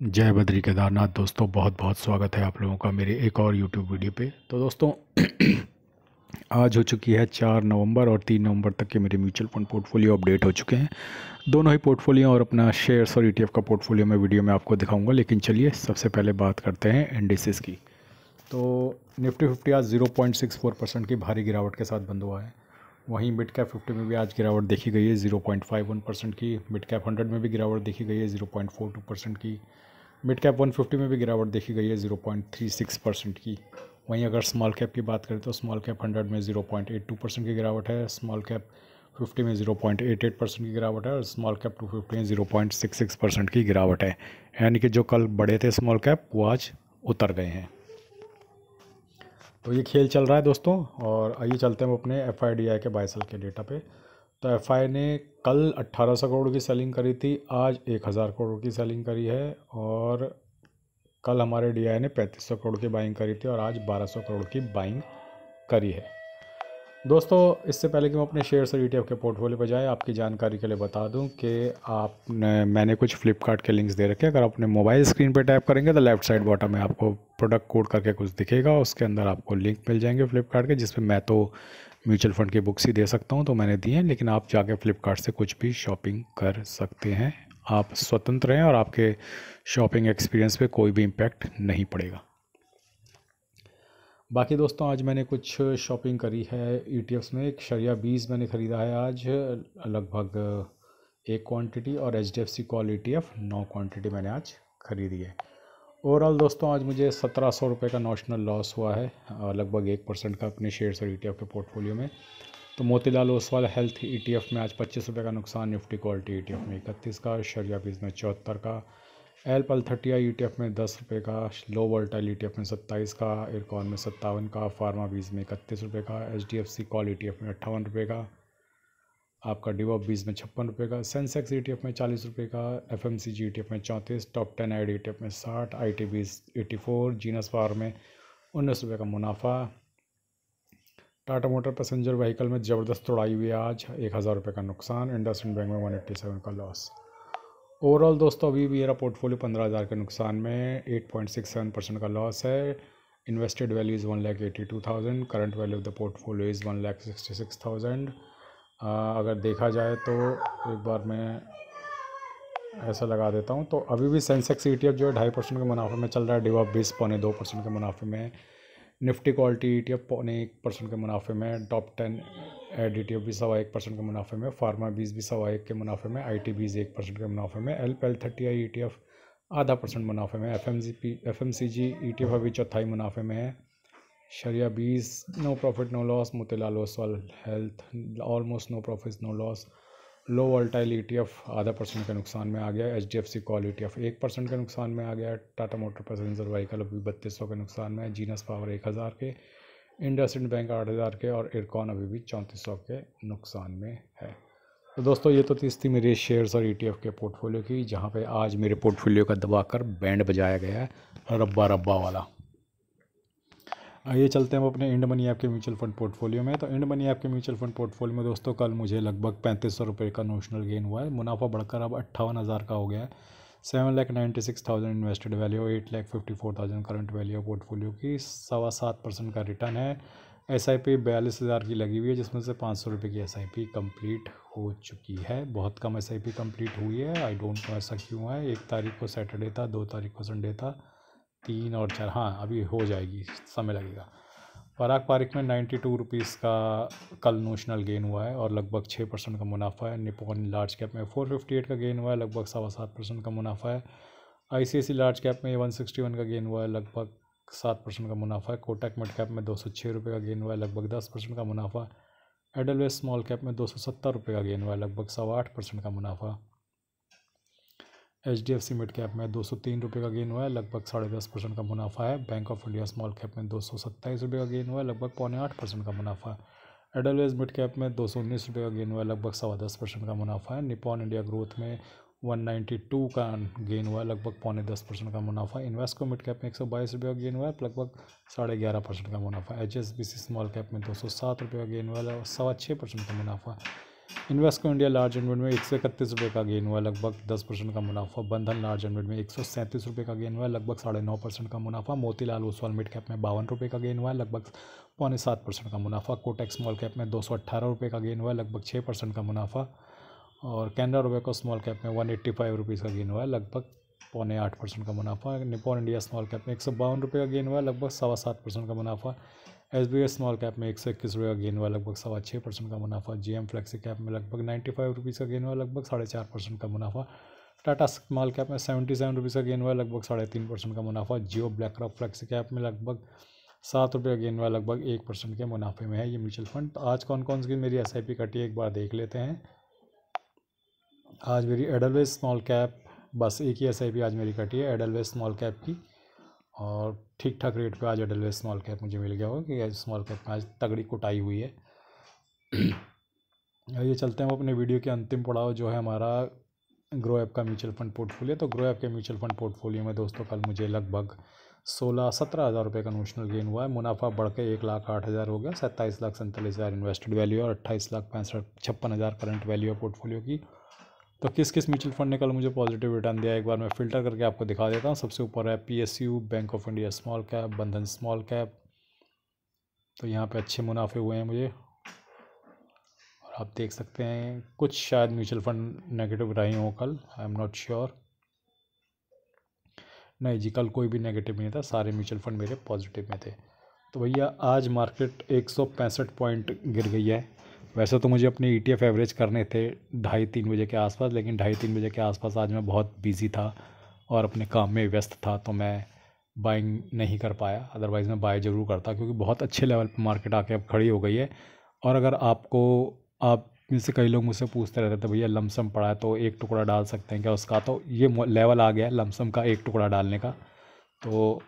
जय बद्री केदारनाथ। दोस्तों बहुत बहुत स्वागत है आप लोगों का मेरे एक और यूट्यूब वीडियो पे। तो दोस्तों आज हो चुकी है 4 नवंबर और 3 नवंबर तक के मेरे म्यूचुअल फंड पोर्टफोलियो अपडेट हो चुके हैं। दोनों ही पोर्टफोलियो और अपना शेयर्स और ईटीएफ का पोर्टफोलियो मैं वीडियो में आपको दिखाऊंगा। लेकिन चलिए सबसे पहले बात करते हैं इंडिसेस की। तो निफ्टी 50 आज 0.64% की भारी गिरावट के साथ बंद हुआ है। वहीं मिड कैप 50 में भी आज गिरावट देखी गई है 0.51% की। मिड कैप 100 में भी गिरावट देखी गई है 0.42% की। मिड कैप 150 में भी गिरावट देखी गई है 0.36% की। वहीं अगर स्मॉल कैप की बात करें तो स्मॉल कैप 100 में 0.82% की गिरावट है, स्मॉल कैप 50 में 0.88% की गिरावट है और स्मॉल कैप 250 में 0.66% की गिरावट है। यानी कि जो कल बड़े थे स्मॉल कैप वो आज उतर गए हैं। तो ये खेल चल रहा है दोस्तों। और आइए चलते हैं हम अपने FIDI के बाय सेल के डेटा पे। तो FI ने कल 1800 करोड़ की सेलिंग करी थी, आज 1000 करोड़ की सेलिंग करी है। और कल हमारे DI ने 3500 करोड़ की बाइंग करी थी और आज 1200 करोड़ की बाइंग करी है। दोस्तों इससे पहले कि मैं अपने शेयर्स और ETF के पोर्टफोलियो पर जाए, आपकी जानकारी के लिए बता दूं कि मैंने कुछ फ्लिपकार्ट के लिंक्स दे रखे हैं। अगर आप अपने मोबाइल स्क्रीन पर टैप करेंगे तो लेफ्ट साइड बॉटम में आपको प्रोडक्ट कोड करके कुछ दिखेगा, उसके अंदर आपको लिंक मिल जाएंगे फ्लिपकार्ट के, जिसमें मैं तो म्यूचुअल फंड की बुक्स ही दे सकता हूं, तो मैंने दी हैं। लेकिन आप जाके फ्लिपकार्ट से कुछ भी शॉपिंग कर सकते हैं। आप स्वतंत्र हैं और आपके शॉपिंग एक्सपीरियंस पे कोई भी इम्पैक्ट नहीं पड़ेगा। बाकी दोस्तों आज मैंने कुछ शॉपिंग करी है ETFs में। एक शरिया 20 मैंने ख़रीदा है आज, लगभग 1 क्वांटिटी, और HDFC कॉल ETF 9 क्वांटिटी मैंने आज ख़रीदी है। ओवरऑल दोस्तों आज मुझे 1700 रुपये का नॉशनल लॉस हुआ है, लगभग 1% का अपने शेयर्स और ETF के पोर्टफोलियो में। तो मोतीलाल ओसवाल हेल्थ ETF में आज 25 रुपये का नुकसान, निफ्टी क्वालिटी ETF में 31 का, शरिया 20 में 74 का, एलपल 30 ETF में 10 रुपये का, लो वोल्टाइल ETF में 27 का, इरकॉन में 57 का, फार्मा 20 में 31 रुपये का, HDFC कॉल ETF में 58 रुपये का, आपका डिवॉप 20 में 56 रुपये का, सेंसेक्स ETF में 40 रुपये का, FMCG ETF में 34, टॉप 10 ऐड ETF में 60, ITBs 84, जीनस फार में 19 रुपये का मुनाफा। टाटा मोटर पैसेंजर व्हीकल में ज़बरदस्त तोड़ाई हुई है आज, 1000 रुपये का नुकसान, इंडसइंड बैंक में 187 का लॉस। ओवरऑल दोस्तों अभी मेरा पोर्टफोलियो 15,000 के नुकसान में 8.67% का लॉस है। Invested value is 1,82,000, current value of the portfolio is 1,66,000। अगर देखा जाए तो एक बार मैं ऐसा लगा देता हूँ, तो अभी भी सेंसेक्स ETF जो है 2.5% के मुनाफे में चल रहा है, डिवॉप 20 2% के मुनाफे में, निफ्टी क्वालिटी ETF 1% के मुनाफे में, टॉप 10 ऐड ETF भी 1.25% के मुनाफे में, फार्मा 20 भी 1.25% के मुनाफे में, ITBs 1% के मुनाफे में, एलपीएल 30 ETF 0.5% मुनाफे में, FMCG ETF अभी चौथाई मुनाफे में है, शरिया 20 no profit no loss, Motilal Oswal health almost no profit no loss, low volatile ETF 0.5% के नुकसान में आ गया, HDFC कॉल ETF 1% के नुकसान में आ गया, टाटा मोटर पैसेंजर व्हीकल अभी 3200 के नुकसान में है, जीनस पावर 1000 के, इंडसइंड बैंक 8000 के, और इरकॉन अभी भी 3400 के नुकसान में है। तो दोस्तों ये तो थी मेरे शेयर्स और ETF के पोर्टफोलियो की, जहाँ पे आज मेरे पोर्टफोलियो का दबाकर बैंड बजाया गया है रब्बा रब्बा वाला। आइए चलते हैं हम अपने इंड मनी ऐप के म्यूचुअल फंड पोर्टफोलियो में। तो इंड मनी ऐप के म्यूचुअल फंड पोर्टफोलियो में दोस्तों कल मुझे लगभग 3500 रुपये का नोशनल गेन हुआ है। मुनाफा बढ़कर अब 58,000 का हो गया है। 7,96,000 invested value, 8,54,000 current value portfolio की, 7.25% का रिटर्न है। SIP 42,000 की लगी हुई है, जिसमें से 500 रुपये की SIP कंप्लीट हो चुकी है। बहुत कम SIP कंप्लीट हुई है, आई डोंट नो ऐसा क्यों है। 1 तारीख को सैटरडे था, 2 तारीख को संडे था, 3 और 4, हाँ अभी हो जाएगी, समय लगेगा। पराग पारिक में 92 रुपीज़ का कल नोशनल गेन हुआ है और लगभग 6% का मुनाफा है। निपॉन लार्ज कैप में 458 का गेन हुआ है, लगभग 7.25% का मुनाफा है। ICICI लार्ज कैप में 161 का गेन हुआ है, लगभग 7% का मुनाफा है। कोटक मिड कैप में 206 रुपये का गेन हुआ है, लगभग 10% का मुनाफा। एडलवेस स्मॉल कैप में 270 रुपये का गेन हुआ है, लगभग 8.25% का मुनाफा। HDFC मिड कैप में 203 रुपये का गेन हुआ है, लगभग 10.5% का मुनाफा है। Bank of India small cap में 227 रुपये का गेन हुआ है, लगभग 7.25% का मुनाफा है। एडलवेज मिड कैप में 219 रुपये का गेन हुआ है, लगभग 10.25% का मुनाफा है। निपॉन इंडिया ग्रोथ में 192 का गेन हुआ है, लगभग 9.5% का मुनाफा। इन्वेस्को मिड कैप में 122 रुपये का गेन हुआ है, लगभग 11.5% का मुनाफा। HSBC स्मॉल कैप में 207 रुपये का गेन हुआ है, 6.25% का मुनाफा। Invesco India large and mid में 131 रुपये का गेन हुआ, लगभग 10% का मुनाफा। बंधन लार्ज एंड मिड में 137 रुपये का गेन हुआ, लगभग 9.5% का मुनाफा। मोतीलाल ओसवाल मिड कैप में 52 रुपये का गेन हुआ, लगभग 6.25% का मुनाफा। कोटक स्मॉल कैप में 218 रुपये का गेन हुआ, लगभग 6% का मुनाफा। और कैनरा रोबेको स्मॉल कैप में 185 रुपीज़ का गेन हुआ, लगभग 7.8% का मुनाफा। निपॉन इंडिया स्मॉल कैप में 152 रुपये का गेन हुआ, लगभग 7.25% का मुनाफा। SBI स्मॉल कैप में 121 रुपये का गेन हुआ, लगभग 6.25% का मुनाफा। GM फ्लेक्सी कैप में लगभग 95 रुपीज़ का गेन हुआ, लगभग 4.5% का मुनाफा। टाटा स्मॉल कैप में 77 रुपीज़ का गेन हुआ, लगभग 3.5% का मुनाफा। जियो ब्लैक रॉक फ्लेक्सी कैप में लगभग 7 रुपये का गेन हुआ, लगभग 1% के मुनाफे में है ये म्यूचुअल फंड। तो आज कौन कौन सी मेरी SIP कटी है एक बार देख लेते हैं। आज मेरी एडलवेज स्मॉल कैप, बस एक ही SIP आज मेरी कटी है एडलवेज स्मॉल कैप की, और ठीक ठाक रेट पे आज एडलवेज स्मॉल कैप मुझे मिल गया होगा कि स्मॉल कैप में आज तगड़ी कुटाई हुई है। ये चलते हैं हम अपने वीडियो के अंतिम पड़ाव जो है हमारा ग्रो ऐप का म्यूचुअल फंड पोर्टफोलियो। तो ग्रो ऐप के म्यूचुअल फंड पोर्टफोलियो में दोस्तों कल मुझे लगभग 17 हज़ार रुपये का नोशनल गेन हुआ है। मुनाफा बढ़ के 1,08,000 हो गया। 27,47,000 इन्वेस्टेड वैल्यू और 28,56,000 करंट वैल्यू है पोर्टफोलियो की। तो किस किस म्यूचुअल फंड ने कल मुझे पॉजिटिव रिटर्न दिया एक बार मैं फ़िल्टर करके आपको दिखा देता हूँ। सबसे ऊपर है PSU, bank of India small cap, बंधन स्मॉल कैप। तो यहाँ पे अच्छे मुनाफे हुए हैं मुझे, और आप देख सकते हैं कुछ शायद म्यूचुअल फंड नेगेटिव रहे हों कल, आई एम नॉट श्योर। नहीं जी, कल कोई भी नेगेटिव नहीं था, सारे म्यूचुअल फंड मेरे पॉजिटिव में थे। तो भैया आज मार्केट 165 पॉइंट गिर गई है। वैसे तो मुझे अपने ETF एवरेज करने थे 2:30-3 बजे के आसपास, लेकिन 2:30-3 बजे के आसपास आज मैं बहुत बिज़ी था और अपने काम में व्यस्त था, तो मैं बाइंग नहीं कर पाया। अदरवाइज़ मैं बाय ज़रूर करता, क्योंकि बहुत अच्छे लेवल पे मार्केट आके अब खड़ी हो गई है। और अगर आप में से कई लोग मुझसे पूछते रहते थे भैया लमसम पड़ा है तो एक टुकड़ा डाल सकते हैं क्या उसका, तो ये लेवल आ गया है लमसम का एक टुकड़ा डालने का, तो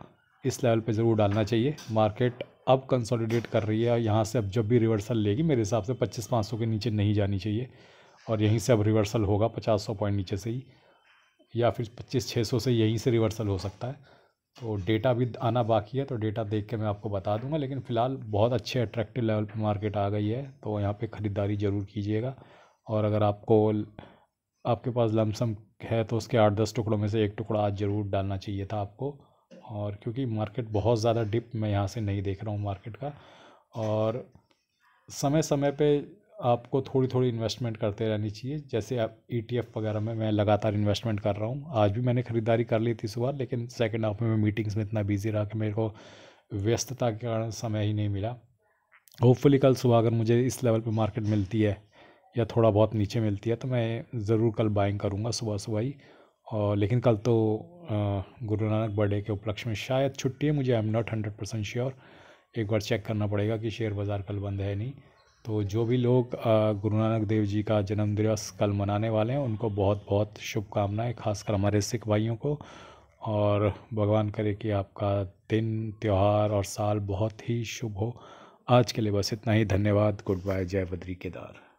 इस लेवल पे ज़रूर डालना चाहिए। मार्केट अब कंसोलिडेट कर रही है, यहाँ से अब जब भी रिवर्सल लेगी मेरे हिसाब से 25,500 के नीचे नहीं जानी चाहिए, और यहीं से अब रिवर्सल होगा 50-100 पॉइंट नीचे से ही, या फिर 25,600 से यहीं से रिवर्सल हो सकता है। तो डेटा भी आना बाकी है, तो डेटा देख के मैं आपको बता दूंगा, लेकिन फ़िलहाल बहुत अच्छे अट्रैक्टिव लेवल पे मार्केट आ गई है, तो यहाँ पे ख़रीदारी ज़रूर कीजिएगा। और अगर आपके पास लमसम है तो उसके 8-10 टुकड़ों में से एक टुकड़ा आज ज़रूर डालना चाहिए था आपको। और क्योंकि मार्केट बहुत ज़्यादा डिप मैं यहाँ से नहीं देख रहा हूँ मार्केट का, और समय समय पे आपको थोड़ी थोड़ी इन्वेस्टमेंट करते रहनी चाहिए। जैसे आप ETF वगैरह में मैं लगातार इन्वेस्टमेंट कर रहा हूँ। आज भी मैंने ख़रीदारी कर ली थी सुबह, लेकिन सेकंड हाफ में मैं मीटिंग्स में इतना बिजी रहा कि मेरे को व्यस्तता के कारण समय ही नहीं मिला। होपफुली कल सुबह अगर मुझे इस लेवल पे मार्केट मिलती है या थोड़ा बहुत नीचे मिलती है तो मैं ज़रूर कल बाइंग करूँगा सुबह सुबह ही। और लेकिन कल तो गुरु नानक बर्थडे के उपलक्ष्य में शायद छुट्टी है, मुझे आई एम नॉट 100% श्योर। एक बार चेक करना पड़ेगा कि शेयर बाज़ार कल बंद है नहीं। तो जो भी लोग गुरु नानक देव जी का जन्म दिवस कल मनाने वाले हैं उनको बहुत बहुत शुभकामनाएं, खासकर हमारे सिख भाइयों को। और भगवान करे कि आपका दिन, त्यौहार और साल बहुत ही शुभ हो। आज के लिए बस इतना ही। धन्यवाद। Good bye. जय बद्री केदार।